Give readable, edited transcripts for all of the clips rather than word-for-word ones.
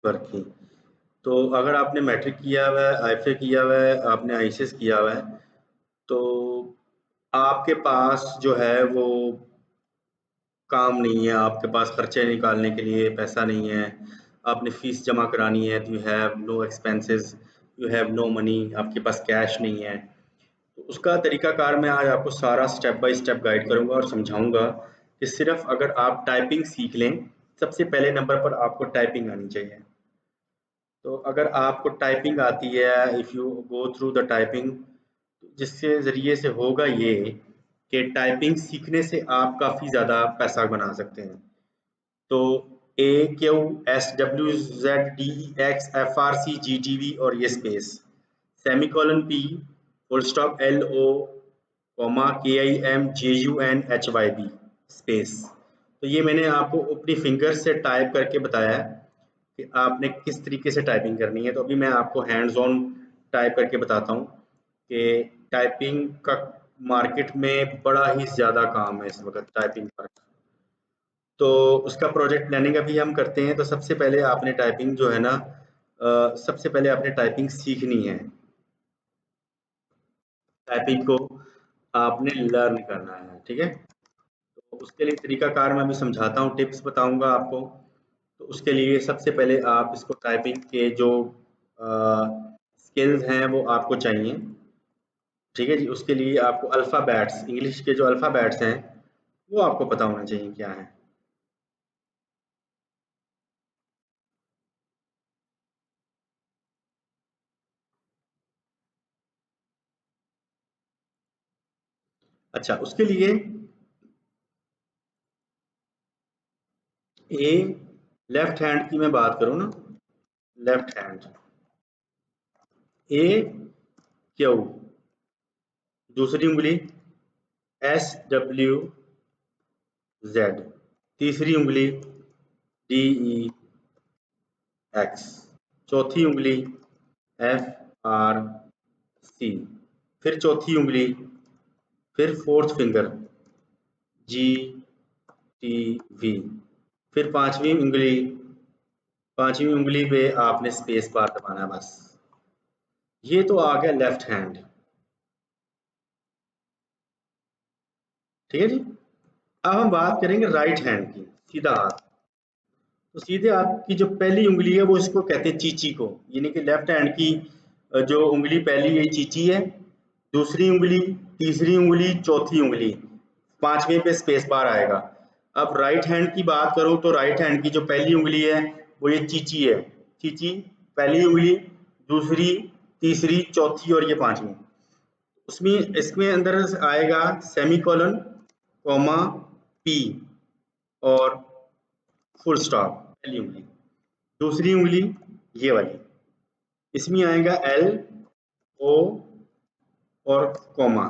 Work की। तो अगर आपने मैट्रिक किया हुआ है, आईएफए किया हुआ है, आपने आईसीएस किया हुआ है, तो आपके पास जो है वो काम नहीं है, आपके पास खर्चे निकालने के लिए पैसा नहीं है, आपने फीस जमा करानी है, तो you have no expenses, you have no money, आपके पास कैश नहीं है। तो उसका तरीकाकार मैं आज आपको सारा स्टेप बाय स्टेप गाइड करूंगा और समझाऊंगा कि सिर्फ अगर आप टाइपिंग सीख लें, सबसे पहले नंबर पर आपको टाइपिंग आनी चाहिए। तो अगर आपको टाइपिंग आती है, if you go through the typing, जिसके ज़रिए से होगा ये कि टाइपिंग सीखने से आप काफ़ी ज़्यादा पैसा बना सकते हैं। तो AQSWZDEXFRCGTV और ये space, semicolon P, full stop LO, comma KIMJUNHYB space. तो ये मैंने आपको अपनी फिंगर से टाइप करके बताया है कि आपने किस तरीके से टाइपिंग करनी है। तो अभी मैं आपको हैंड्स ऑन टाइप करके बताता हूँ कि टाइपिंग का मार्केट में बड़ा ही ज़्यादा काम है इस वक्त टाइपिंग पर। तो उसका प्रोजेक्ट प्लानिंग अभी हम करते हैं। तो सबसे पहले आपने टाइपिंग जो है ना, सबसे पहले आपने टाइपिंग सीखनी है। टाइपिंग को आपने लर्न करना है, ठीक है। तो उसके लिए तरीकाकार मैं अभी समझाता हूँ, टिप्स बताऊंगा आपको। तो उसके लिए सबसे पहले आप इसको टाइपिंग के जो स्किल्स हैं वो आपको चाहिए, ठीक है जी। उसके लिए आपको अल्फ़ाबेट्स, इंग्लिश के जो अल्फ़ाबेट्स हैं वो आपको पता होना चाहिए क्या है। अच्छा, उसके लिए ए, लेफ्ट हैंड की मैं बात करूँ ना, लेफ्ट हैंड ए क्यू, दूसरी उंगली SWZ, तीसरी उंगली DEX, चौथी उंगली FRC, फिर चौथी उंगली, फिर फोर्थ फिंगर GTV, फिर पांचवी उंगली पे आपने स्पेस बार दबाना है बस। ये तो आ गया लेफ्ट हैंड, ठीक है जी। अब हम बात करेंगे राइट हैंड की, सीधा हाथ। तो सीधे हाथ की जो पहली उंगली है वो इसको कहते हैं चीची को, यानी कि लेफ्ट हैंड की जो उंगली पहली है चीची है, दूसरी उंगली, तीसरी उंगली, चौथी उंगली, पांचवें पे स्पेस बार आएगा। अब राइट हैंड की बात करूं तो राइट हैंड की जो पहली उंगली है वो ये चीची है, चीची पहली उंगली, दूसरी, तीसरी, चौथी और ये पांचवी। उसमें इसमें अंदर आएगा सेमीकोलन, कॉमा, पी और फुल स्टॉप, पहली उंगली। दूसरी उंगली ये वाली, इसमें आएगा एल, ओ और कॉमा।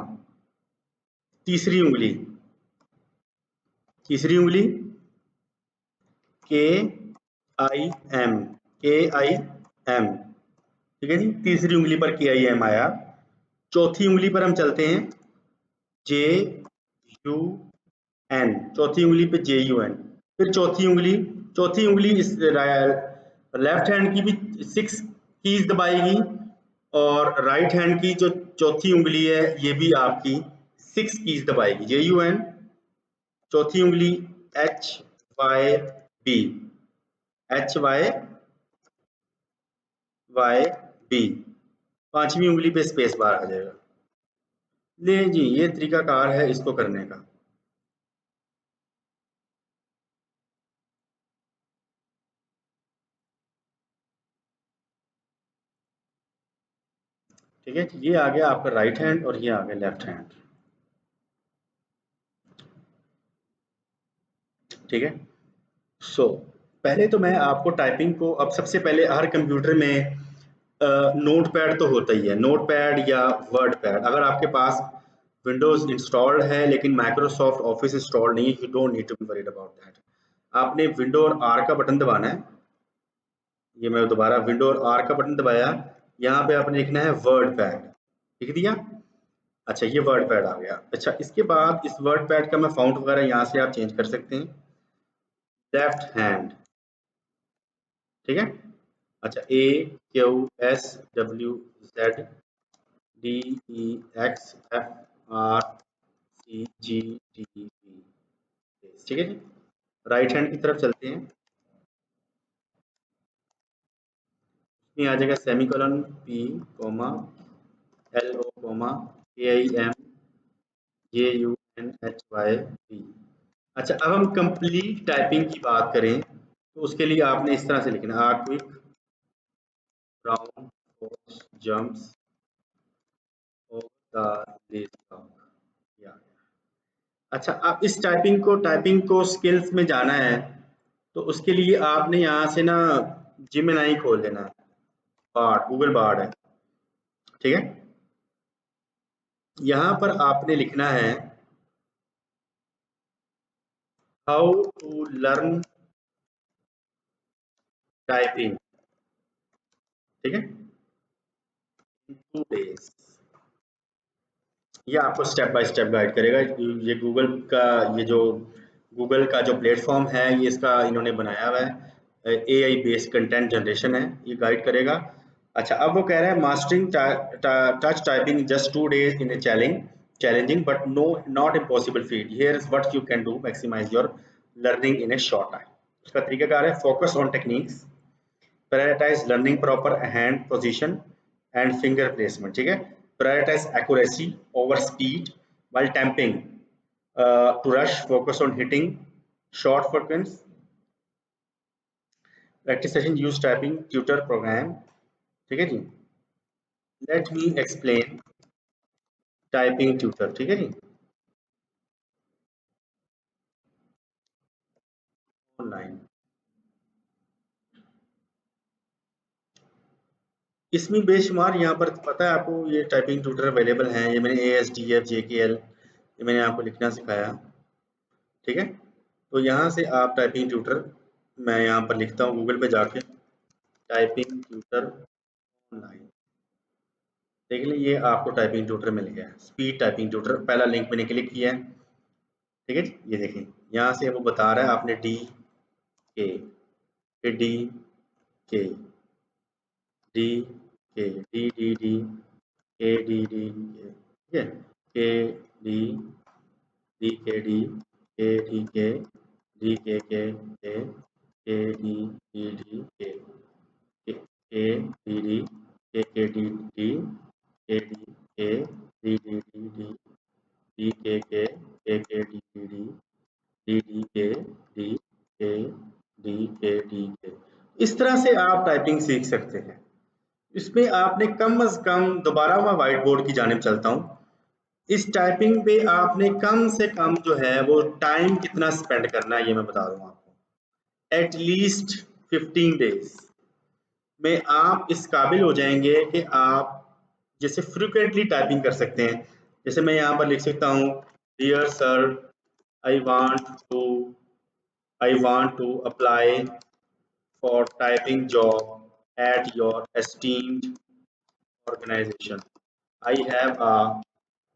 तीसरी उंगली, तीसरी उंगली के आई एम, के आई एम, ठीक है जी। तीसरी उंगली पर के आई एम आया। चौथी उंगली पर हम चलते हैं जे यू एन, चौथी उंगली पे जे यू एन। फिर चौथी उंगली इस लेफ्ट हैंड की भी 6 कीज दबाएगी और राइट हैंड की जो चौथी उंगली है ये भी आपकी 6 कीज दबाएगी, जे यू एन। चौथी उंगली HYB, HYYB। पांचवी उंगली पे स्पेस बार आ जाएगा। ले जी, ये तरीकाकार है इसको करने का। ठीक है, ये आ गया आपका राइट हैंड और ये आ गया लेफ्ट हैंड, ठीक है। सो पहले तो मैं आपको टाइपिंग को, अब सबसे पहले हर कंप्यूटर में नोट पैड तो होता ही है, नोट पैड या वर्ड पैड। अगर आपके पास विंडोज इंस्टॉल्ड है लेकिन माइक्रोसॉफ्ट ऑफिस इंस्टॉल्ड नहीं है, you don't need to be worried about that. आपने विंडो और आर का बटन दबाना है। ये मैं दोबारा विंडो और आर का बटन दबाया, यहाँ पे आपने लिखना है वर्ड पैड, लिख दिया। अच्छा, ये वर्ड पैड आ गया। अच्छा, इसके बाद इस वर्ड पैड का मैं फाउंट वगैरह यहाँ से आप चेंज कर सकते हैं। लेफ्ट हैंड, ठीक है। अच्छा, AQSWZDEXFRCGDV, ठीक है जी। राइट हैंड की तरफ चलते हैं। इसमें आ जाएगा semicolon P, comma LO, comma KIMJUNHYV। अच्छा, अब हम कंप्लीट टाइपिंग की बात करें तो उसके लिए आपने इस तरह से लिखना है, quick brown fox jumps over the lazy dog, या। अच्छा, अब इस टाइपिंग को स्किल्स में जाना है तो उसके लिए आपने यहाँ से ना जिमिनाई खोल लेना है, बार्ड, गूगल बार्ड है, ठीक है। यहाँ पर आपने लिखना है हाउ टू लर्न टाइपिंग, ठीक है, इन 2 days। ये आपको स्टेप बाय स्टेप गाइड करेगा। ये गूगल का जो प्लेटफॉर्म है, ये इसका इन्होंने बनाया हुआ है, एआई बेस्ड कंटेंट जनरेशन है, ये गाइड करेगा। अच्छा, अब वो कह रहा है mastering touch typing just 2 days in a challenging but no not impossible feat, here is what you can do maximize your learning in a short time. उसका तरीकाकार है focus on techniques, prioritize learning proper hand position and finger placement, ठीक है। prioritize accuracy over speed while tapping, to rush focus on hitting short frequency, practice session use typing tutor program, ठीक है जी। let me explain typing tutor, ठीक है जी, online. इसमें बेशुमार यहाँ पर पता है आपको, ये टाइपिंग ट्यूटर अवेलेबल हैं। ये मैंने ASDF JKL ये मैंने आपको लिखना सिखाया, ठीक है। तो यहाँ से आप टाइपिंग ट्यूटर, मैं यहाँ पर लिखता हूँ गूगल पे जाके टाइपिंग ट्यूटर ऑनलाइन, देख लें ये आपको टाइपिंग ट्यूटर मिल गया है, स्पीड टाइपिंग ट्यूटर, पहला लिंक मैंने क्लिक किया है, ठीक है। ये देखें यहाँ से वो बता रहा है आपने D K D K D K D K D D के, ठीक है, K D D K D K D K D D K K D D K D D K D K D D D D D K D D D D D K D K D K D K. इस तरह से आप typing सीख सकते हैं। इसमें आपने कम अज कम, दोबारा मैं व्हाइट बोर्ड की जानिब चलता हूँ, इस टाइपिंग पे आपने कम से कम जो है वो टाइम कितना स्पेंड करना है ये मैं बता दूँ आपको। एटलीस्ट 15 days में आप इस काबिल हो जाएंगे कि आप जैसे फ्रिक्वेंटली टाइपिंग कर सकते हैं। जैसे मैं यहाँ पर लिख सकता हूँ, dear sir, I want to I want to apply for typing job at your esteemed organization. I have a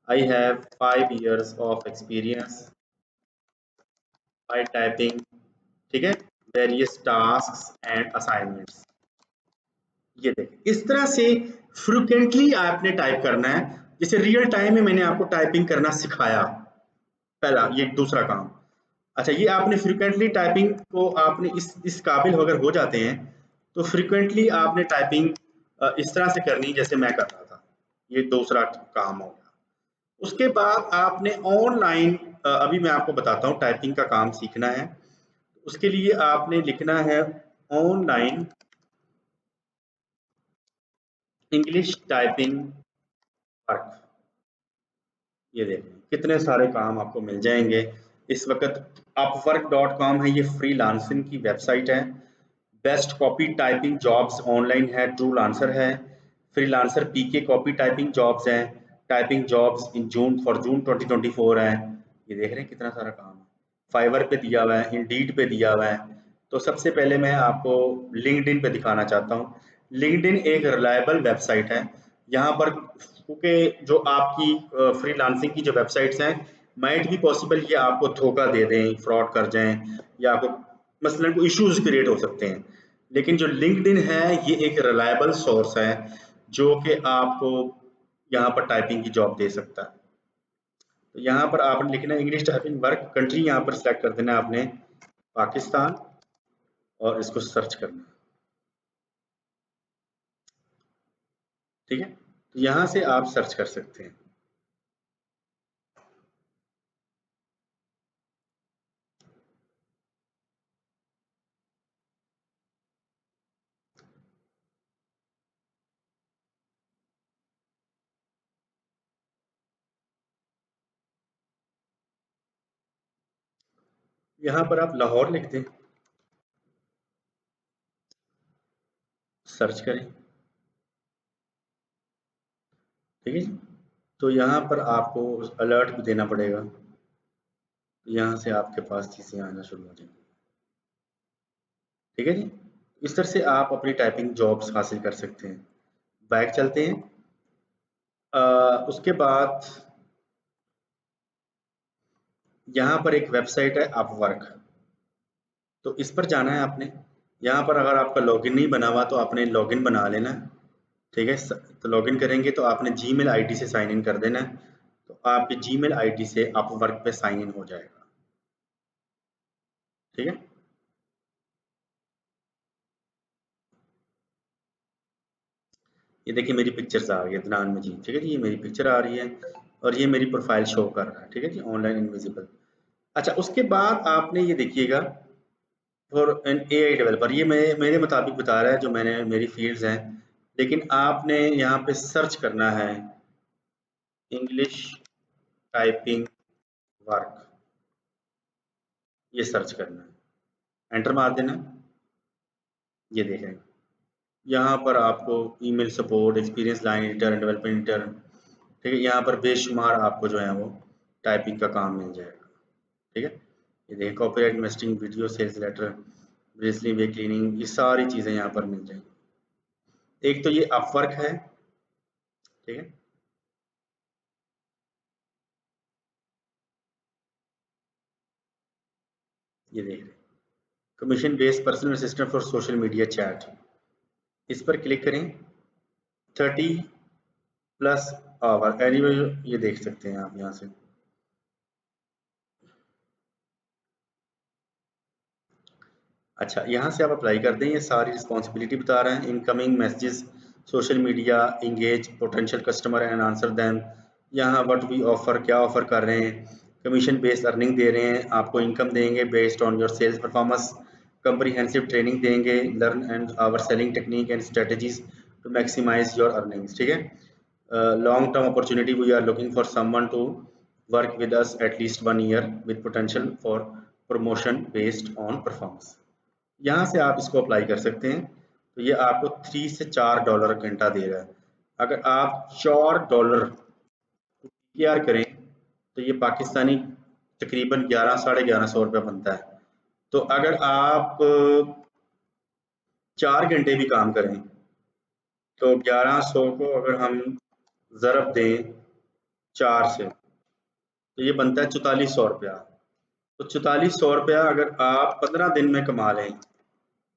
I have 5 years of experience by typing, ठीक है, various tasks and assignments। ये देखें इस तरह से फ्रिक्वेंटली आपने type करना है। जैसे रियल टाइम में मैंने आपको टाइपिंग करना सिखाया, पहला ये दूसरा काम। अच्छा, ये आपने फ्रिक्वेंटली टाइपिंग को आपने इस काबिल अगर हो जाते हैं तो फ्रिक्वेंटली आपने टाइपिंग इस तरह से करनी जैसे मैं कर रहा था। ये दूसरा काम हो गया। उसके बाद आपने ऑनलाइन, अभी मैं आपको बताता हूँ टाइपिंग का काम सीखना है, उसके लिए आपने लिखना है ऑनलाइन इंग्लिश टाइपिंग वर्क। ये देखें कितने सारे काम आपको मिल जाएंगे इस वक्त। upwork.com है, ये फ्रीलांसिंग की वेबसाइट है। Best copy typing jobs online है, ट्रू लांसर है, फ्रीलांसर पीके कॉपी टाइपिंग जॉब्स हैं, टाइपिंग जॉब्स इन जून 2024 है। ये देख रहे हैं कितना सारा काम है। फाइवर पे दिया हुआ है, इंडीड पे दिया हुआ है। तो सबसे पहले मैं आपको लिंक्डइन पे दिखाना चाहता हूँ। लिंक्डइन एक रिलायबल वेबसाइट है। यहाँ पर क्योंकि जो आपकी फ्रीलांसिंग की जो वेबसाइट्स हैं, माइट भी पॉसिबल ये आपको धोखा दे दें, फ्रॉड कर जाएं, या आपको मसलन कोई इश्यूज क्रिएट हो सकते हैं। लेकिन जो लिंक्डइन है ये एक रिलायबल सोर्स है जो कि आपको यहाँ पर टाइपिंग की जॉब दे सकता है। तो यहाँ पर आपने लिखना है इंग्लिश टाइपिंग वर्क, कंट्री यहाँ पर सिलेक्ट कर देना है आपने पाकिस्तान, और इसको सर्च करना है। ठीक है, तो यहाँ से आप सर्च कर सकते हैं। यहाँ पर आप लाहौर लिख दें, सर्च करें। ठीक है जी, तो यहाँ पर आपको अलर्ट भी देना पड़ेगा, यहाँ से आपके पास चीज़ें आना शुरू हो जाएंगी। ठीक है जी, इस तरह से आप अपनी टाइपिंग जॉब्स हासिल कर सकते हैं। बैक चलते हैं। उसके बाद यहाँ पर एक वेबसाइट है अपवर्क, तो इस पर जाना है आपने। यहाँ पर अगर आपका लॉगिन नहीं बना हुआ तो आपने लॉगिन बना लेना। ठीक है, तो लॉगिन करेंगे तो आपने जीमेल आईडी से साइन इन कर देना है, तो आपकी जीमेल आईडी से अपवर्क पे साइन इन हो जाएगा। ठीक है, ये देखिए मेरी पिक्चर्स आ रही है अदनान मजीद। ठीक है जी, ये मेरी पिक्चर आ रही है और ये मेरी प्रोफाइल शो कर रहा है। ठीक है जी, ऑनलाइन इनविजिबल। अच्छा, उसके बाद आपने ये देखिएगा फॉर एन एआई डेवलपर, ये मेरे मुताबिक बता रहा है जो मैंने मेरी फील्ड्स हैं, लेकिन आपने यहाँ पे सर्च करना है इंग्लिश टाइपिंग वर्क, ये सर्च करना है, एंटर मार देना। ये देखें, यहाँ पर आपको email support, experience line editor, development editor, ठीक है, यहाँ पर बेशुमार आपको जो है वो टाइपिंग का काम मिल जाएगा। ठीक है, ये देखिए copyright investing, video sales letter, ब्रेसली वे क्लीनिंग, ये सारी चीज़ें यहाँ पर मिल जाएंगी। एक तो ये अपवर्क है। ठीक है, ये देख रहे हैं commission based personal assistant for social media chat, इस पर क्लिक करें। 30+ आवर एनीवे, ये देख सकते हैं आप यहाँ से। अच्छा, यहाँ से आप अप्लाई कर दें, ये सारी रिस्पॉन्सिबिलिटी बता रहे हैं। Incoming messages, social media, engage potential customer and answer them. यहाँ व्हाट वी ऑफर, क्या ऑफर कर रहे हैं, कमीशन बेस्ड अर्निंग दे रहे हैं, आपको इनकम देंगे based on your sales performance, comprehensive training देंगे, learn and our selling technique and strategies to maximise your earnings. ठीक है, long term opportunity, we are looking for someone to work with us at least 1 year with potential for promotion based on performance। यहाँ से आप इसको apply कर सकते हैं। तो ये आपको $3 से $4 घंटा दे रहा है। अगर आप $4 पीआर करें तो ये पाकिस्तानी तकरीबन 1100-1150 रुपये बनता है। तो अगर आप 4 घंटे भी काम करें तो 1100 को अगर हम ज़रब दें 4 से, तो ये बनता है 4400 रुपया। तो 4400 रुपया अगर आप 15 दिन में कमा लें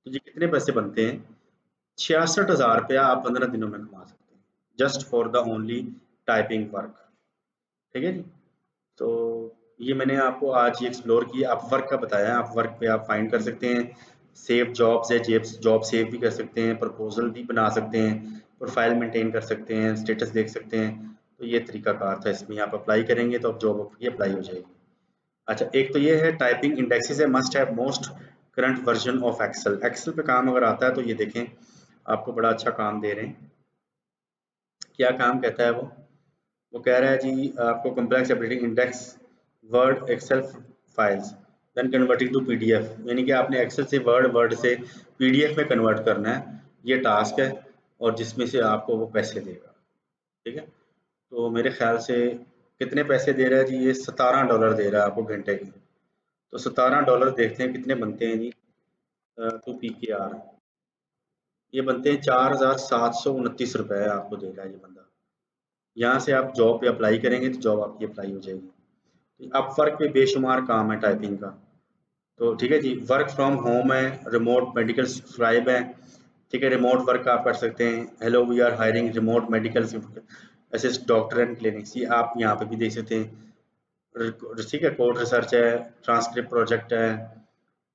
तो ये कितने पैसे बनते हैं? 66,000 रुपया आप 15 दिनों में कमा सकते हैं, just for the only typing work. ठीक है जी, तो ये मैंने आपको आज ये एक्सप्लोर किया, अपवर्क का बताया। अपवर्क पे आप फाइंड कर सकते हैं, सेव जॉब्स है, जॉब सेव भी कर सकते हैं, प्रपोजल भी बना सकते हैं, प्रोफाइल मेंटेन कर सकते हैं, स्टेटस देख सकते हैं। तो ये तरीकाकार था, इसमें आप अप्लाई करेंगे तो अब जॉब आपकी अप्लाई हो जाएगी। अच्छा, एक तो ये है टाइपिंग इंडेक्सेस है, must have most current version of Excel. Excel पे काम अगर आता है तो ये देखें आपको बड़ा अच्छा काम दे रहे हैं। क्या काम कहता है वो कह रहा है जी आपको complex operating index Word Excel files then converting to PDF, यानी कि आपने एक्सेल से वर्ड, वर्ड से पीडीएफ में कन्वर्ट करना है, ये टास्क है, और जिसमें से आपको वो पैसे देगा। ठीक है, तो मेरे ख्याल से कितने पैसे दे रहा है जी, ये $17 दे रहा है आपको घंटे की। तो $17 देखते हैं कितने बनते हैं जी। 2 PKR, ये बनते हैं ₹4,729 आपको दे रहा है ये बंदा। यहाँ से आप जॉब पे अप्लाई करेंगे तो जॉब आपकी अप्लाई हो जाएगी। अपवर्क पे बेशुमार काम है टाइपिंग का। तो ठीक है जी, वर्क फ्रॉम होम है, रिमोट मेडिकल सब्सक्राइब है, ठीक है, रिमोट वर्क आप कर सकते हैं। Hello we are hiring remote medical assist doctor and clinics, ये आप यहाँ पे भी देख सकते हैं। ठीक है, कोड रिसर्च है, ट्रांसक्रिप्ट प्रोजेक्ट है।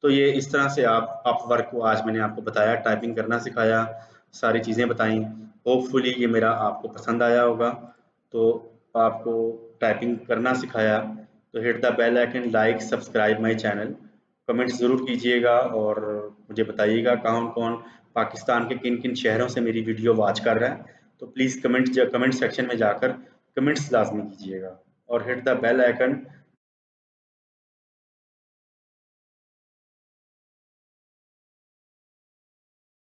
तो ये इस तरह से आप वर्क को, आज मैंने आपको बताया, टाइपिंग करना सिखाया, सारी चीज़ें बताई। होपफुली ये मेरा आपको पसंद आया होगा। तो आपको टाइपिंग करना सिखाया, तो hit the bell icon, like subscribe my channel, comments ज़रूर कीजिएगा और मुझे बताइएगा कौन कौन पाकिस्तान के किन किन शहरों से मेरी वीडियो वॉच कर रहा है। तो प्लीज़ कमेंट सेक्शन में जाकर कमेंट्स लाजमी कीजिएगा और हिट द बेल आइकन